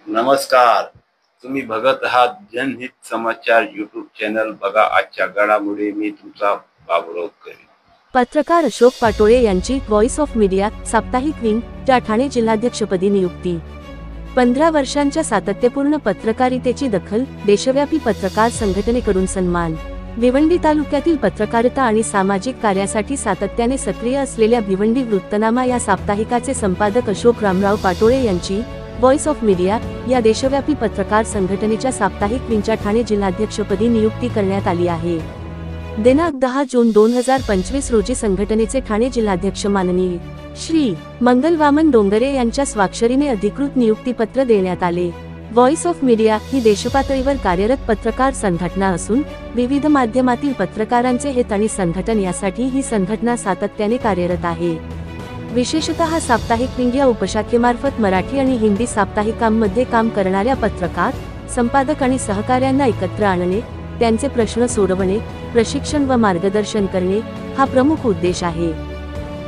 नमस्कार. तुम्ही बघत आहात जनहित समाचार यूट्यूब चॅनल. बघा आजच्या घडामोडी. मी तुमचा बाबुराव करी. पत्रकार अशोक पाटोळे यांची व्हॉइस ऑफ मीडिया साप्ताहिक विंग च्या ठाणे जिल्हाध्यक्षपदी नियुक्ती. 15 वर्षांच्या सातत्यपूर्ण पत्रकारितेची दखल, देशव्यापी पत्रकार संघटनेकडून सन्मान. भिवंडी तालुक्यातील पत्रकारिता आणि सामाजिक कार्यासाठी सातत्याने सक्रिय असलेल्या भिवंडी वृत्तनामा या साप्ताहिकाचे संपादक अशोक रामराव पाटोळे यांची व्हॉइस ऑफ मीडिया या देशव्यापी पत्रकार संघटनेच्या साप्ताहिक विंगच्या ठाणे जिल्हाध्यक्षपदी नियुक्ती करण्यात आली आहे. दिनांक 10 जून 2025 रोजी संघटनेचे ठाणे जिल्हाध्यक्ष माननीय श्री मंगल वामन डोंगरे यांच्या स्वाक्षरीने अधिकृत नियुक्तीपत्र देण्यात आले. व्हॉइस ऑफ मीडिया ही देशपातळीवर कार्यरत पत्रकार संघटना असून विविध माध्यमातील पत्रकारांचे हित आणि संघटन यासाठी ही संघटना सातत्याने कार्यरत आहे. विशेषतः साप्ताहिक विंग या उपशाखेमार्फत मराठी आणि हिंदी साप्ताहिकांमध्ये काम करणाऱ्या पत्रकार, संपादक आणि सहकाऱ्यांना एकत्र आणणे, त्यांचे प्रश्न सोडवणे, प्रशिक्षण व मार्गदर्शन करणे हा प्रमुख उद्देश आहे.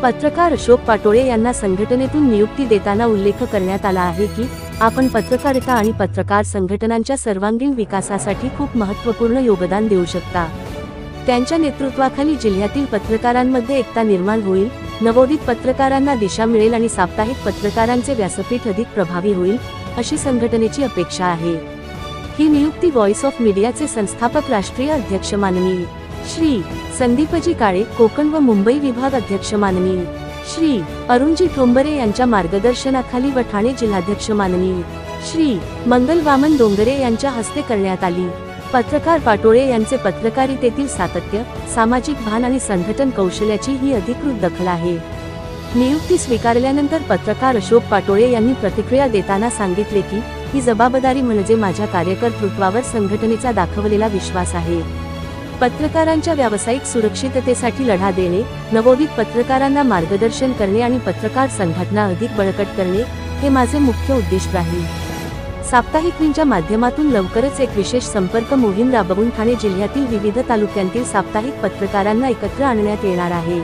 पत्रकार अशोक पाटोळे यांना संघटनेतून नियुक्ती देताना उल्लेख करण्यात आला आहे की आपण पत्रकारिता आणि पत्रकार संघटनांच्या सर्वांगीण विकासासाठी खूप महत्त्वपूर्ण योगदान देऊ शकता. त्यांच्या नेतृत्वाखाली जिल्ह्यातील पत्रकारांमध्ये एकता निर्माण होईल, नवोदित पत्रकारांना दिशा मिळेल आणि साप्ताहिक पत्रकारांचे व्यासपीठ अधिक प्रभावी होईल, अशी संघटनेची अपेक्षा आहे. ही नियुक्ती व्हॉइस ऑफ मीडियाचे संस्थापक राष्ट्रीय अध्यक्ष माननीय श्री संदीपजी काळे, कोकण व मुंबई विभाग अध्यक्ष माननीय श्री अरुणजी ठोंबरे यांच्या मार्गदर्शनाखाली व ठाणे जिल्हाध्यक्ष माननीय श्री मंगल वामन डोंगरे यांच्या हस्ते करण्यात आली. पत्रकार पाटोळे यांचे पत्रकारितेतील सातत्य, सामाजिक भान आणि संघटन कौशल्याची ही अधिकृत दखल आहे. नियुक्ती स्वीकारल्यानंतर पत्रकार अशोक पाटोळे यांनी प्रतिक्रिया देताना सांगितले की ही जबाबदारी म्हणजे माझ्या कार्यकर्तृत्वावर संघटनेचा दाखवलेला विश्वास आहे. पत्रकारांच्या व्यावसायिक सुरक्षिततेसाठी लढा देणे, नवोदित पत्रकारांना मार्गदर्शन करणे आणि पत्रकार संघटना अधिक बळकट करणे हे माझे मुख्य उद्दिष्ट राहील. साप्ताहिक विंगच्या माध्यमातून लवकरच एक विशेष संपर्क मोहीम राबवून ठाणे जिल्ह्यातील विविध तालुक्यांतील साप्ताहिक पत्रकारांना एकत्र आणण्यात येणार आहे.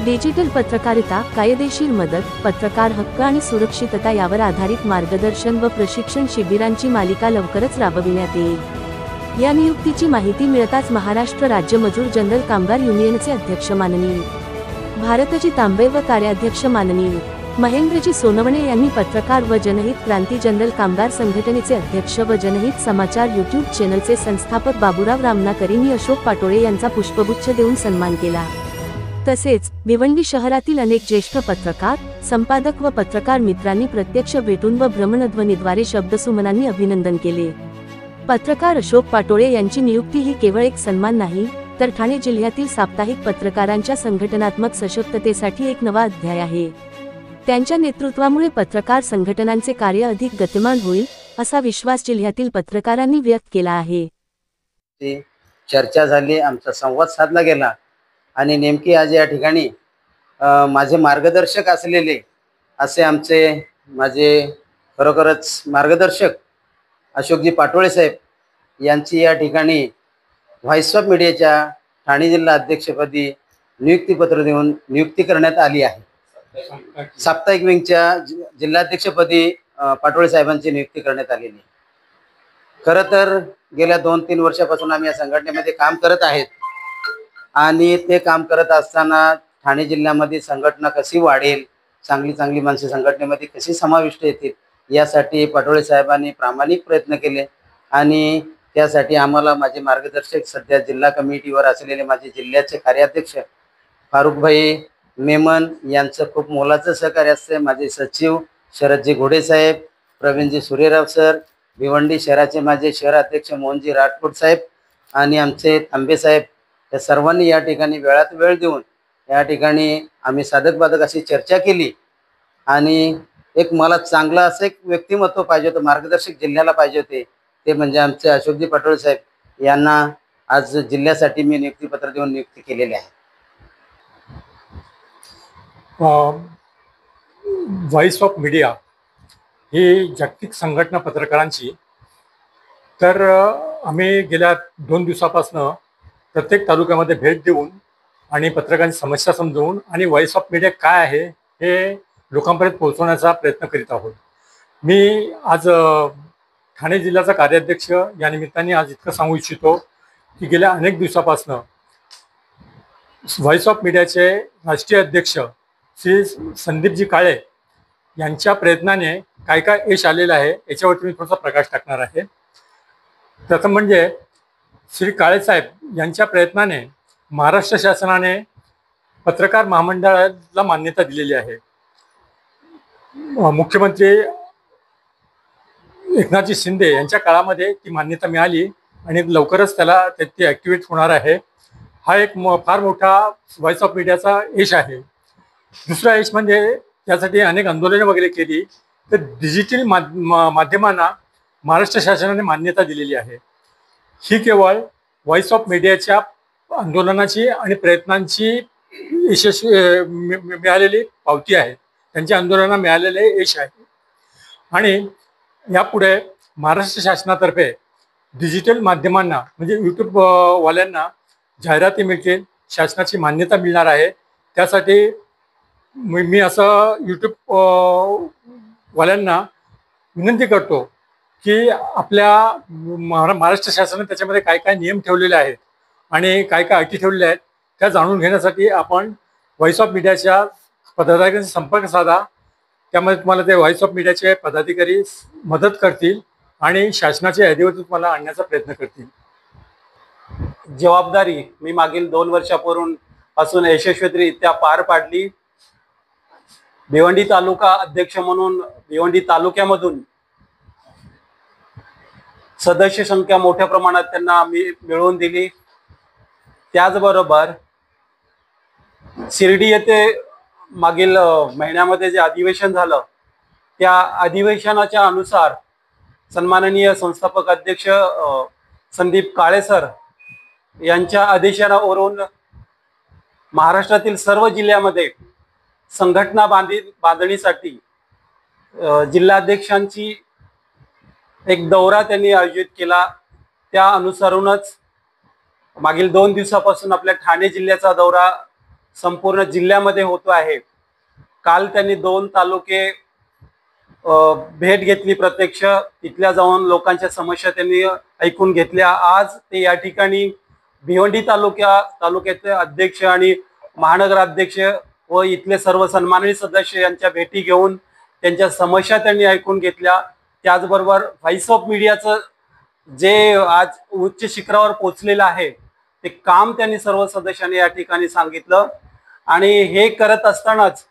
डिजिटल पत्रकारिता, कायदेशीर मदत, पत्रकार हक्क आणि सुरक्षितता यावर आधारित मार्गदर्शन व प्रशिक्षण शिबिरांची मालिका लवकरच राबविण्यात येईल. या नियुक्तीची माहिती मिळताच महाराष्ट्र राज्य मजूर जनरल कामगार युनियनचे अध्यक्ष माननीय भारतजी तांबे व कार्याध्यक्ष माननीय महेंद्रजी सोनवणे यांनी पत्रकार व जनहित क्रांती जनरल कामगार संघटनेचे अध्यक्ष व जनहित समाचार यूट्यूब चॅनलचे संस्थापक बाबुराव रामनाकरींनी अशोक पाटोळे यांचा पुष्पगुच्छ देऊन सन्मान केला. तसेच भिवंडी शहरातील अनेक ज्येष्ठ पत्रकार, संपादक व पत्रकार मित्रांनी प्रत्यक्ष भेटून व भ्रमणध्वनीद्वारे शब्दसुमनांनी अभिनंदन केले. पत्रकार अशोक पाटोळे यांची नियुक्ती ही केवळ एक सन्मान नाही, तर ठाणे जिल्ह्यातील साप्ताहिक पत्रकारांच्या संघटनात्मक सशक्ततेसाठी एक नवा अध्याय आहे. त्यांच्या नेतृत्वामुळे पत्रकार संघटनांचे कार्य अधिक गतिमान होईल, असा विश्वास जिल्ह्यातील पत्रकारांनी व्यक्त केला आहे. चर्चा झाली, आमचा संवाद साधला गेला आणि नेमकी आज या ठिकाणी माझे मार्गदर्शक असलेले असे माझे खरोखरच मार्गदर्शक अशोकजी पाटोळे साहेब यांची या ठिकाणी व्हॉइस ऑफ मीडियाच्या ठाणे जिल्हा अध्यक्षपदी नियुक्तीपत्र देऊन नियुक्ती करण्यात आली आहे. साप्ताहिक विंगच्या जिल्हाध्यक्षपदी पाटोळे साहेबांची नियुक्ती करण्यात आलेली. खरं तर गेल्या 2-3 वर्षापासून आम्ही या संघटनेमध्ये काम करत आहेत आणि ते काम करत असताना ठाणे जिल्ह्यामध्ये संघटना कशी वाढेल, चांगली माणसे संघटनेमध्ये कशी समाविष्ट येतील यासाठी पाटोळे साहेबांनी प्रामाणिक प्रयत्न केले आणि त्यासाठी आम्हाला माझे मार्गदर्शक सध्या जिल्हा कमिटीवर असलेले माझे जिल्ह्याचे कार्याध्यक्ष फारुखभाई मेमन यांचं खूप मोलाचं सहकार्य असते. माझे सचिव शरदजी घोडे साहेब, प्रवीणजी सूर्यराव सर, भिवंडी शहराचे माझे शहराध्यक्ष मोहनजी राठोड साहेब आणि आमचे तांबे साहेब, या सर्वांनी या ठिकाणी वेळात वेळ देऊन या ठिकाणी आम्ही साधक बाधक अशी चर्चा केली आणि एक मला चांगला असं एक व्यक्तिमत्व पाहिजे होतं, मार्गदर्शक जिल्ह्याला पाहिजे होते, ते म्हणजे आमचे अशोकजी पाटोळे साहेब यांना आज जिल्ह्यासाठी मी नियुक्तीपत्र देऊन नियुक्ती केलेली आहे. व्हॉइस ऑफ मीडिया ही जागतिक संघटना पत्रकारांची, तर आम्ही गेल्या 2 दिवसापासून प्रत्येक तालुक्यामध्ये भेट देऊन आणि पत्रकारांची समस्या समजवून आणि व्हॉइस ऑफ मीडिया काय आहे हे लोकांपर्यंत पोहोचवण्याचा प्रयत्न करीत आहोत. मी आज ठाणे जिल्ह्याचा कार्याध्यक्ष या निमित्ताने आज इतकं सांगू इच्छितो की गेल्या अनेक दिवसापासून व्हॉइस ऑफ मीडियाचे राष्ट्रीय अध्यक्ष श्री संदीपजी काळे यांच्या प्रयत्नाने काय काय यश आलेलं आहे याच्यावरती मी थोडासा प्रकाश टाकणार आहे. प्रथम म्हणजे श्री काळेसाहेब यांच्या प्रयत्नाने महाराष्ट्र शासनाने पत्रकार महामंडळाला मान्यता दिलेली आहे. मुख्यमंत्री एकनाथजी शिंदे यांच्या काळामध्ये ती मान्यता मिळाली आणि लवकरच त्याला ती ॲक्टिवेट होणार आहे. हा एक फार मोठा व्हॉइस ऑफ मीडियाचा यश आहे. दुसरा यश म्हणजे त्यासाठी अनेक आंदोलनं वगैरे केली तर डिजिटल माध्यमांना महाराष्ट्र शासनाने मान्यता दिलेली आहे. ही केवळ व्हॉइस ऑफ मीडियाच्या आंदोलनाची आणि प्रयत्नांची यशस्वी मिळालेली पावती आहे, त्यांच्या आंदोलनाला मिळालेले यश आहे. आणि यापुढे महाराष्ट्र शासनातर्फे डिजिटल माध्यमांना म्हणजे यूट्यूब वाल्यांना जाहिराती मिळतील, शासनाची मान्यता मिळणार आहे. त्यासाठी मी असं यूट्यूब वाल्यांना विनंती करतो की आपल्या महाराष्ट्र शासनाने त्याच्यामध्ये काय काय नियम ठेवलेले आहेत आणि काय काय अटी ठेवलेल्या आहेत त्या जाणून घेण्यासाठी आपण व्हॉइस ऑफ मीडियाच्या पदाधिकाऱ्यांशी संपर्क साधा. त्यामध्ये तुम्हाला ते व्हॉइस ऑफ मीडियाचे पदाधिकारी मदत करतील आणि शासनाच्या यादीवरती तुम्हाला आणण्याचा प्रयत्न करतील. जबाबदारी मी मागील 2 वर्षापूर्वी पासून यशस्वीरित्या पार पाडली. भिवंडी तालुका अध्यक्ष म्हणून भिवंडी तालुक्यामधून सदस्य संख्या मोठ्या प्रमाणात त्यांना मी मिळवून दिली. त्याचबरोबर शिर्डी येथे मागील महिन्यामध्ये जे अधिवेशन झालं त्या अधिवेशनाच्या अनुसार सन्माननीय संस्थापक अध्यक्ष संदीप काळे सर यांच्या आदेशावरून महाराष्ट्रातील सर्व जिल्ह्यामध्ये संघटना बांधणीसाठी जिल्हाध्यक्षांची एक दौरा त्यांनी आयोजित केला. त्या अनुसारूनच मागील 2 दिवसापासून आपल्या ठाणे जिल्ह्याचा दौरा संपूर्ण जिल्ह्यामध्ये होतो आहे. काल त्यांनी 2 तालुके भेट घेतली, प्रत्यक्ष तिथल्या जाऊन लोकांच्या समस्या त्यांनी ऐकून घेतल्या. आज ते या ठिकाणी भिवंडी तालुक्याचे अध्यक्ष आणि महानगराध्यक्ष व इथले सर्व सन्माननीय सदस्य यांच्या भेटी घेऊन त्यांच्या समस्या त्यांनी ऐकून घेतल्या. त्याचबरोबर व्हॉइस ऑफ मीडियाचं जे आज उच्च शिखरावर पोहोचलेलं आहे ते काम त्यांनी सर्व सदस्यांनी या ठिकाणी सांगितलं. आणि हे करत असतानाच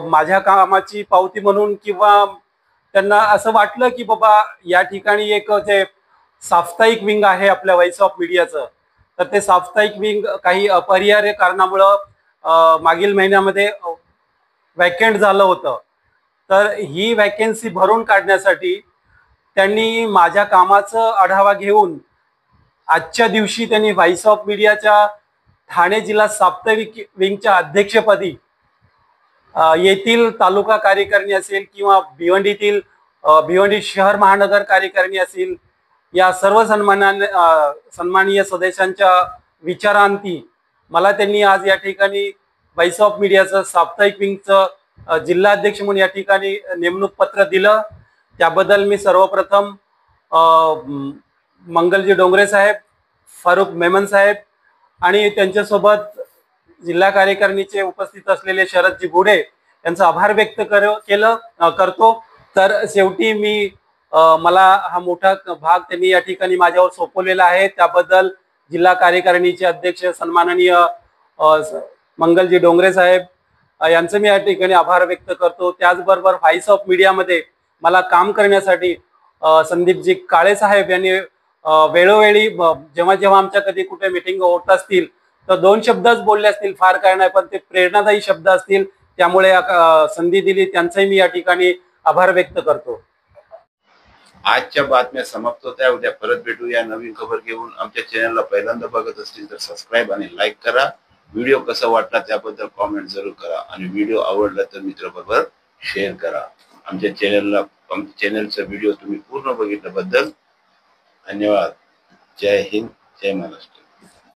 माझ्या कामाची पावती म्हणून किंवा त्यांना असं वाटलं की बाबा या ठिकाणी एक जे साप्ताहिक विंग आहे आपल्या व्हॉइस ऑफ मीडियाचं, तर ते साप्ताहिक विंग काही अपरिहार्य कारणामुळं मागील महिन्यामध्ये वॅकेंट झालं होतं. तर ही वॅकेन्सी भरून काढण्यासाठी त्यांनी माझ्या कामाचा आढावा घेऊन आजच्या दिवशी त्यांनी व्हॉइस ऑफ मीडियाच्या ठाणे जिल्हा साप्ताहिक विंगच्या अध्यक्षपदी येथील तालुका कार्यकारिणी असेल किंवा भिवंडी शहर महानगर कार्यकारिणी असेल, या सर्व सन्माननीय सदस्यांच्या विचारांती मला त्यांनी आज या ठिकाणी व्हॉइस ऑफ मीडियाचं साप्ताहिक विंगचं जिल्हाध्यक्ष म्हणून या ठिकाणी नेमणूक पत्र दिलं. त्याबद्दल मी सर्वप्रथम मंगलजी डोंगरे साहेब, फारुख मेमन साहेब आणि त्यांच्यासोबत जिल्हा कार्यकारिणीचे उपस्थित असलेले शरदजी गुडे यांचा आभार व्यक्त करतो. तर शेवटी मी मला हा मोठा भाग त्यांनी या ठिकाणी माझ्यावर सोपवलेला आहे. त्याबद्दल जिल्हा कार्यकारिणीचे अध्यक्ष सन्माननीय मंगलजी डोंगरे साहेब यांचं मी या ठिकाणी आभार व्यक्त करतो. त्याचबरोबर व्हॉइस ऑफ मीडियामध्ये मला काम करण्यासाठी संदीपजी काळे साहेब यांनी वेळोवेळी जेव्हा जेव्हा आमच्या कधी कुठे मीटिंग होत असतील तर 2 शब्दच बोलले असतील, फार काय नाही, पण ते प्रेरणादायी शब्द असतील, त्यामुळे संधी दिली त्यांचंही मी या ठिकाणी आभार व्यक्त करतो. आजच्या बातम्या समाप्त होत्या. उद्या परत भेटूया नवीन खबर घेऊन. आमच्या चॅनलला पहिल्यांदा बघत असतील तर सबस्क्राईब आणि लाईक करा. व्हिडिओ कसा वाटला त्याबद्दल कॉमेंट जरूर करा आणि व्हिडिओ आवडला तर मित्राबरोबर शेअर करा. आमच्या चॅनलचा व्हिडिओ तुम्ही पूर्ण बघितल्याबद्दल धन्यवाद. जय हिंद, जय महाराष्ट्र.